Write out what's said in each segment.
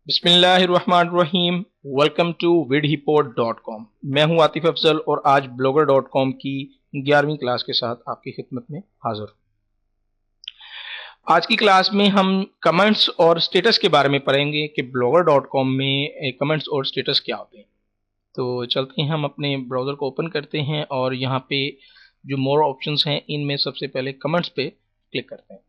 बिस्मिल्लाहिर्रहमानिर्रहीम। Welcome to vidhipod.com। मैं हूं आतिफ अफजल और आज blogger.com की 11वीं क्लास के साथ आपकी खिदमत में हाजिर हूं। आज की क्लास में हम कमेंट्स और स्टेटस के बारे में पढ़ेंगे कि blogger.com में कमेंट्स और स्टेटस क्या होते हैं। तो चलते हैं, हम अपने ब्राउज़र को ओपन करते हैं और यहाँ पे जो मोर ऑप्शंस हैं इनमें सबसे पहले कमेंट्स पे क्लिक करते हैं।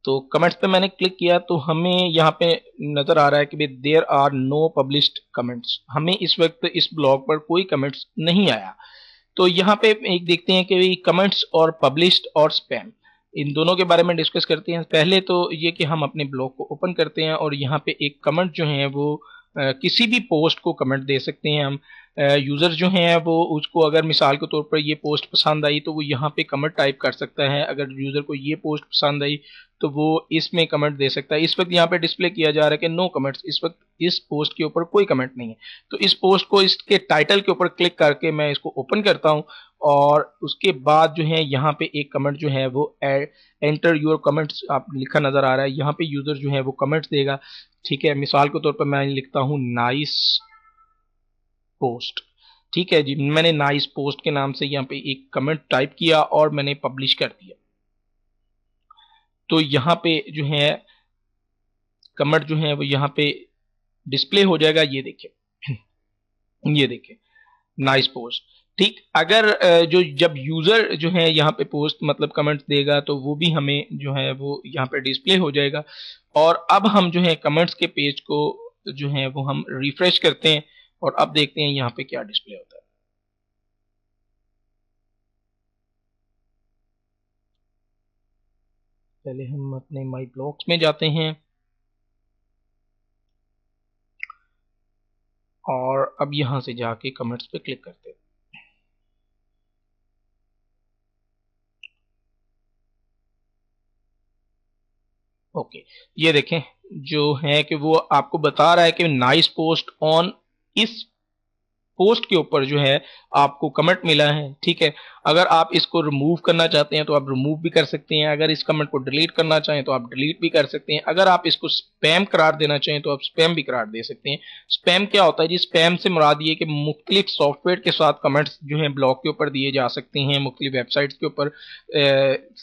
तो कमेंट्स पे मैंने क्लिक किया तो हमें यहाँ पे नजर आ रहा है कि भाई there are no published comments. हमें इस वक्त इस ब्लॉग पर कोई कमेंट्स नहीं आया। तो यहाँ पे एक देखते हैं कि कमेंट्स और पब्लिश्ड और स्पैम, इन दोनों के बारे में डिस्कस करते हैं। पहले तो ये कि हम अपने ब्लॉग को ओपन करते हैं और यहाँ पे एक कमेंट जो है वो किसी भी पोस्ट को कमेंट दे सकते हैं हम। यूज़र जो हैं वो उसको अगर मिसाल के तौर पर ये पोस्ट पसंद आई तो वो यहाँ पे कमेंट टाइप कर सकता है। अगर यूज़र को ये पोस्ट पसंद आई तो वो इसमें कमेंट दे सकता है। इस वक्त यहाँ पे डिस्प्ले किया जा रहा है कि नो कमेंट्स, इस वक्त इस पोस्ट के ऊपर कोई कमेंट नहीं है। तो इस पोस्ट को इसके टाइटल के ऊपर क्लिक करके मैं इसको ओपन करता हूँ और उसके बाद जो है यहाँ पे एक कमेंट जो है वो एंटर योर कमेंट्स आप लिखा नजर आ रहा है। यहाँ पे यूजर जो है वो कमेंट्स देगा। ठीक है, मिसाल के तौर पर मैं लिखता हूँ नाइस पोस्ट। ठीक है जी, मैंने नाइस पोस्ट के नाम से यहाँ पे एक कमेंट टाइप किया और मैंने पब्लिश कर दिया। तो यहाँ पे जो है कमेंट जो है वो यहाँ पे डिस्प्ले हो जाएगा। ये देखिए ये देखिए नाइस पोस्ट। ठीक, अगर जो जब यूजर जो है यहाँ पे पोस्ट मतलब कमेंट्स देगा तो वो भी हमें जो है वो यहाँ पे डिस्प्ले हो जाएगा। और अब हम जो है कमेंट्स के पेज को जो है वो हम रिफ्रेश करते हैं और अब देखते हैं यहाँ पे क्या डिस्प्ले होता है। पहले हम अपने माई ब्लॉग्स में जाते हैं और अब यहां से जाके कमेंट्स पे क्लिक करते हैं। ओके, ये देखें जो है कि वो आपको बता रहा है कि नाइस पोस्ट ऑन इस पोस्ट के ऊपर जो है आपको कमेंट मिला है। ठीक है, अगर आप इसको रिमूव करना चाहते हैं तो आप रिमूव भी कर सकते हैं। अगर इस कमेंट को डिलीट करना चाहें तो आप डिलीट भी कर सकते हैं। अगर आप इसको स्पैम करार देना चाहें तो आप स्पैम भी करार दे सकते हैं। स्पैम क्या होता है जी? स्पैम से मुराद ये कि मुख्तलिफ सॉफ्टवेयर के साथ कमेंट्स जो है ब्लॉग के ऊपर दिए जा सकते हैं। मुख्तलिफ वेबसाइट्स के ऊपर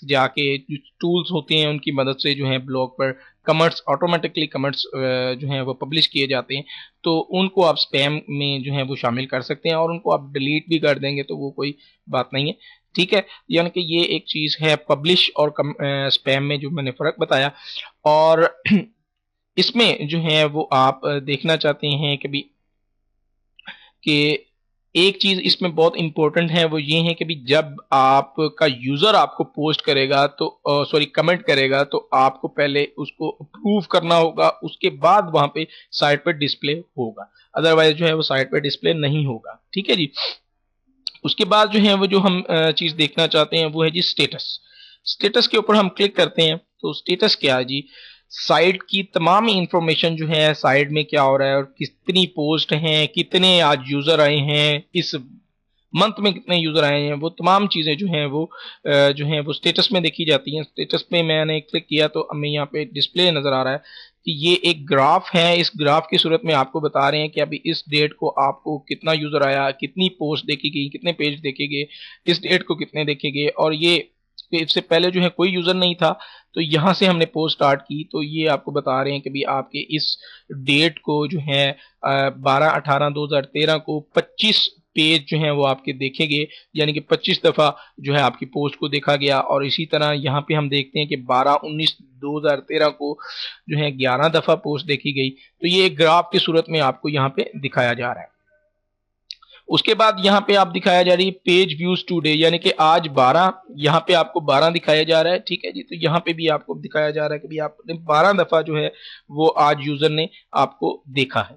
जाके जो टूल्स होते हैं उनकी मदद से जो है ब्लॉग पर कमेंट्स ऑटोमेटिकली कमेंट्स जो हैं वो पब्लिश किए जाते हैं। तो उनको आप स्पैम में जो है वो शामिल कर सकते हैं और उनको आप डिलीट भी कर देंगे तो वो कोई बात नहीं है। ठीक है, यानी कि ये एक चीज़ है पब्लिश और स्पैम में जो मैंने फ़र्क बताया। और इसमें जो है वो आप देखना चाहते हैं कि एक चीज इसमें बहुत इंपॉर्टेंट है, वो ये है कि भी जब आपका यूजर आपको पोस्ट करेगा तो सॉरी कमेंट करेगा तो आपको पहले उसको अप्रूव करना होगा, उसके बाद वहां पे साइट पर डिस्प्ले होगा। अदरवाइज जो है वो साइट पर डिस्प्ले नहीं होगा। ठीक है जी। उसके बाद जो है वो जो हम चीज देखना चाहते हैं वो है जी स्टेटस। स्टेटस के ऊपर हम क्लिक करते हैं तो स्टेटस क्या है जी? साइट की तमाम इंफॉर्मेशन जो है साइट में क्या हो रहा है और कितनी पोस्ट हैं, कितने आज यूजर आए हैं, इस मंथ में कितने यूजर आए हैं, वो तमाम चीजें जो हैं वो जो हैं वो स्टेटस में देखी जाती हैं। स्टेटस पे मैंने क्लिक किया तो हमें यहाँ पे डिस्प्ले नजर आ रहा है कि ये एक ग्राफ है। इस ग्राफ की सूरत में आपको बता रहे हैं कि अभी इस डेट को आपको कितना यूजर आया, कितनी पोस्ट देखी गई, कितने पेज देखे गए, इस डेट को कितने देखे गए। और ये इससे पहले जो है कोई यूजर नहीं था तो यहाँ से हमने पोस्ट स्टार्ट की तो ये आपको बता रहे हैं कि भी आपके इस डेट को जो है 12/18/2013 को 25 पेज जो है वो आपके देखे गए, यानी कि 25 दफा जो है आपकी पोस्ट को देखा गया। और इसी तरह यहाँ पे हम देखते हैं कि 12/19/2013 को जो है 11 दफा पोस्ट देखी गई। तो ये एक ग्राफ की सूरत में आपको यहाँ पे दिखाया जा रहा है। उसके बाद यहाँ पे आप दिखाया जा रही है पेज व्यूज टुडे, यानी कि आज 12, यहाँ पे आपको 12 दिखाया जा रहा है। ठीक है जी, तो यहाँ पे भी आपको दिखाया जा रहा है कि भी आपने 12 दफा जो है वो आज यूजर ने आपको देखा है,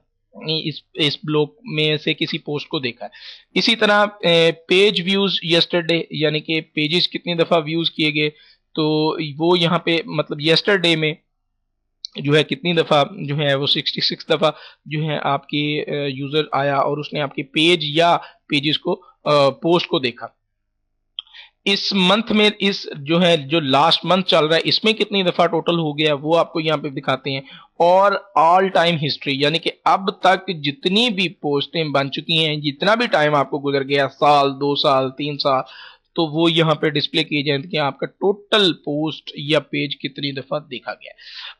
इस ब्लॉग में से किसी पोस्ट को देखा है। इसी तरह पेज व्यूज यस्टरडे, यानी कि पेजेस कितनी दफा व्यूज किए गए, तो वो यहाँ पे मतलब यस्टरडे में जो है कितनी दफ़ा जो है वो 66 दफ़ा जो है आपकी यूज़र आया और उसने आपके पेज या पेजेस को पोस्ट को देखा। इस मंथ में इस जो है जो लास्ट मंथ चल रहा है इसमें कितनी दफा टोटल हो गया वो आपको यहाँ पे दिखाते हैं। और ऑल टाइम हिस्ट्री यानी कि अब तक जितनी भी पोस्टें बन चुकी हैं, जितना भी टाइम आपको गुजर गया, साल, 2 साल, 3 साल, तो वो यहाँ पे डिस्प्ले किए जाते हैं कि आपका टोटल पोस्ट या पेज कितनी दफा देखा गया।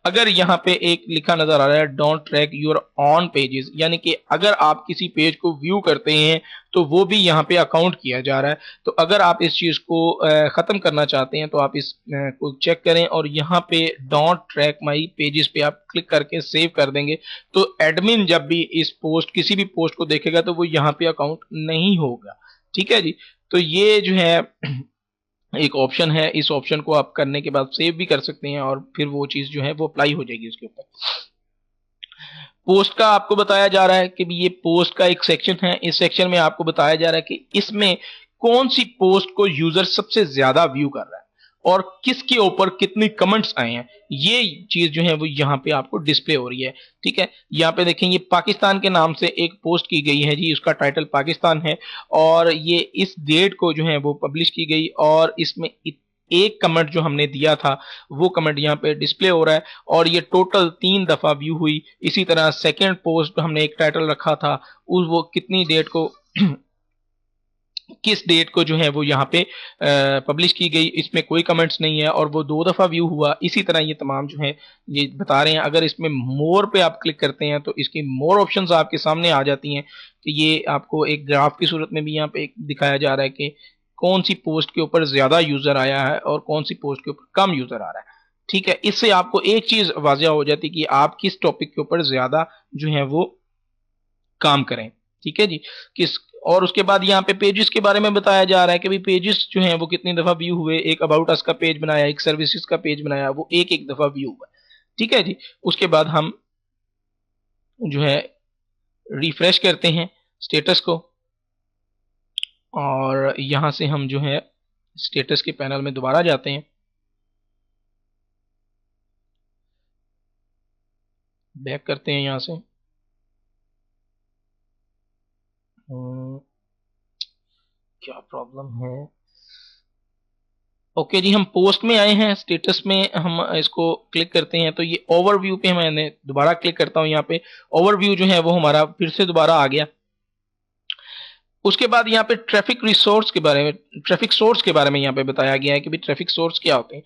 अगर यहाँ पे एक लिखा नजर आ रहा है don't track your on pages, यानी कि अगर आप किसी पेज को व्यू करते हैं तो वो भी यहाँ पे अकाउंट किया जा रहा है। तो अगर आप इस चीज को खत्म करना चाहते हैं तो आप इस को चेक करें और यहाँ पे डोंट ट्रैक माई पेजेस पे आप क्लिक करके सेव कर देंगे। तो एडमिन जब भी इस पोस्ट किसी भी पोस्ट को देखेगा तो वो यहाँ पे अकाउंट नहीं होगा। ठीक है जी। तो ये जो है एक ऑप्शन है, इस ऑप्शन को आप करने के बाद सेव भी कर सकते हैं और फिर वो चीज जो है वो अप्लाई हो जाएगी उसके ऊपर। पोस्ट का आपको बताया जा रहा है कि ये पोस्ट का एक सेक्शन है, इस सेक्शन में आपको बताया जा रहा है कि इसमें कौन सी पोस्ट को यूजर सबसे ज्यादा व्यू कर रहा है और किसके ऊपर कितनी कमेंट्स आए हैं, ये चीज जो है वो यहाँ पे आपको डिस्प्ले हो रही है। ठीक है, यहाँ पे देखें ये पाकिस्तान के नाम से एक पोस्ट की गई है जी, उसका टाइटल पाकिस्तान है और ये इस डेट को जो है वो पब्लिश की गई और इसमें एक कमेंट जो हमने दिया था वो कमेंट यहाँ पे डिस्प्ले हो रहा है और ये टोटल 3 दफा व्यू हुई। इसी तरह सेकंड पोस्ट हमने एक टाइटल रखा था उस वो कितनी डेट को किस डेट को जो है वो यहाँ पे पब्लिश की गई, इसमें कोई कमेंट्स नहीं है और वो 2 दफा व्यू हुआ। इसी तरह ये तमाम जो है ये बता रहे हैं। अगर इसमें मोर पे आप क्लिक करते हैं तो इसकी मोर ऑप्शंस आपके सामने आ जाती हैं। तो ये आपको एक ग्राफ की सूरत में भी यहाँ पे दिखाया जा रहा है कि कौन सी पोस्ट के ऊपर ज्यादा यूजर आया है और कौन सी पोस्ट के ऊपर कम यूजर आ रहा है। ठीक है, इससे आपको एक चीज वाजिया हो जाती है कि आप किस टॉपिक के ऊपर ज्यादा जो है वो काम करें। ठीक है जी, किस और उसके बाद यहाँ पे पेजेस के बारे में बताया जा रहा है कि भाई पेजेस जो हैं वो कितनी दफा व्यू हुए। एक अबाउट अस का पेज बनाया, एक सर्विसेज का पेज बनाया, वो एक एक दफा व्यू हुआ। ठीक है जी, उसके बाद हम जो है रिफ्रेश करते हैं स्टेटस को और यहां से हम जो है स्टेटस के पैनल में दोबारा जाते हैं, बैक करते हैं यहां से। क्या प्रॉब्लम है? ओके जी, हम पोस्ट में आए हैं, स्टेटस में हम इसको क्लिक करते हैं तो ये ओवरव्यू पे मैंने दोबारा क्लिक करता हूं। यहाँ पे ओवरव्यू जो है वो हमारा फिर से दोबारा आ गया। उसके बाद यहाँ पे ट्रैफिक रिसोर्स के बारे में, ट्रैफिक सोर्स के बारे में यहाँ पे बताया गया है कि भाई ट्रैफिक सोर्स क्या होते हैं,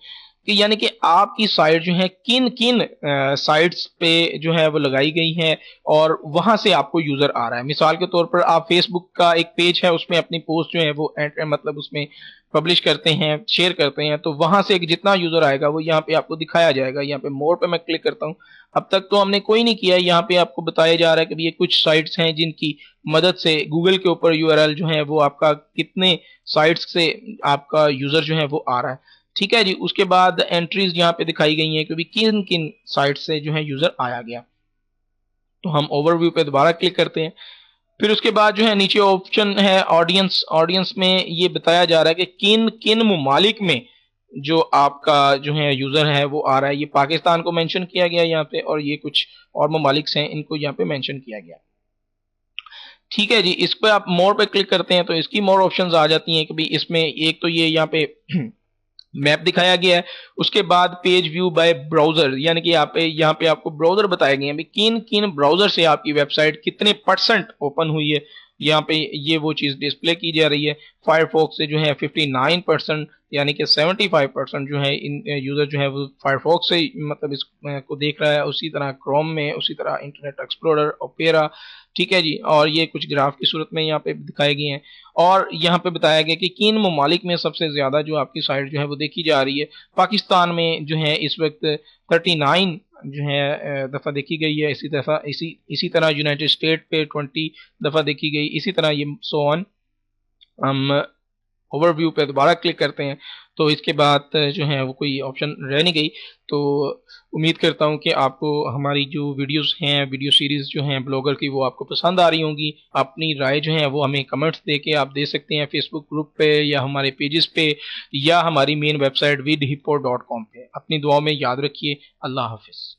कि यानी कि आपकी साइट जो है किन किन साइट्स पे जो है वो लगाई गई है और वहां से आपको यूजर आ रहा है। मिसाल के तौर पर आप फेसबुक का एक पेज है उसमें अपनी पोस्ट जो है वो मतलब उसमें पब्लिश करते हैं, शेयर करते हैं, तो वहां से जितना यूजर आएगा वो यहाँ पे आपको दिखाया जाएगा। यहाँ पे मोर पे मैं क्लिक करता हूँ। अब तक तो हमने कोई नहीं किया, यहाँ पे आपको बताया जा रहा है कि ये कुछ साइट्स हैं जिनकी मदद से गूगल के ऊपर यूआरएल जो है वो आपका कितने साइट्स से आपका यूजर जो है वो आ रहा है। ठीक है जी, उसके बाद एंट्रीज यहाँ पे दिखाई गई हैं कि किन किन साइट से जो है यूजर आया गया। तो हम ओवरव्यू पे दोबारा क्लिक करते हैं। फिर उसके बाद जो है नीचे ऑप्शन है ऑडियंस। ऑडियंस में ये बताया जा रहा है कि किन किन मुमालिक में जो आपका जो है यूजर है वो आ रहा है। ये पाकिस्तान को मेंशन किया गया यहाँ पे और ये कुछ और मुमालिक हैं इनको यहाँ पे मेंशन किया गया। ठीक है जी, इस पर आप मोर पे क्लिक करते हैं तो इसकी मोर ऑप्शंस आ जाती हैं कि भाई इसमें एक तो ये यहाँ पे मैप दिखाया गया है। उसके बाद पेज व्यू बाय ब्राउजर, यानी कि यहाँ पे आपको ब्राउजर बताए गए हैं किन किन ब्राउजर से आपकी वेबसाइट कितने % ओपन हुई है। यहाँ पे ये वो चीज डिस्प्ले की जा रही है। फायरफॉक्स से जो है 59%, यानी कि 75% जो है इन यूजर जो है वो फायरफॉक्स से मतलब इसको देख रहा है। उसी तरह क्रोम में, उसी तरह इंटरनेट एक्सप्लोरर, ओपेरा। ठीक है जी, और ये कुछ ग्राफ की सूरत में यहाँ पे दिखाए गए हैं और यहाँ पे बताया गया कि किन ममालिक में सबसे ज्यादा जो आपकी साइट जो है वो देखी जा रही है। पाकिस्तान में जो है इस वक्त 39 जो है दफा देखी गई है। इसी तरह यूनाइटेड स्टेट पे 20 दफा देखी गई। इसी तरह ये सो ऑन। हम ओवरव्यू पे दोबारा क्लिक करते हैं तो इसके बाद जो है वो कोई ऑप्शन रह नहीं गई। तो उम्मीद करता हूँ कि आपको हमारी जो वीडियोस हैं, वीडियो सीरीज जो हैं ब्लॉगर की, वो आपको पसंद आ रही होंगी। अपनी राय जो है वो हमें कमेंट्स दे के आप दे सकते हैं फेसबुक ग्रुप पे या हमारे पेजेस पे या हमारी मेन वेबसाइट vidhippo.com पे। अपनी दुआ में याद रखिए। अल्लाह हाफिज।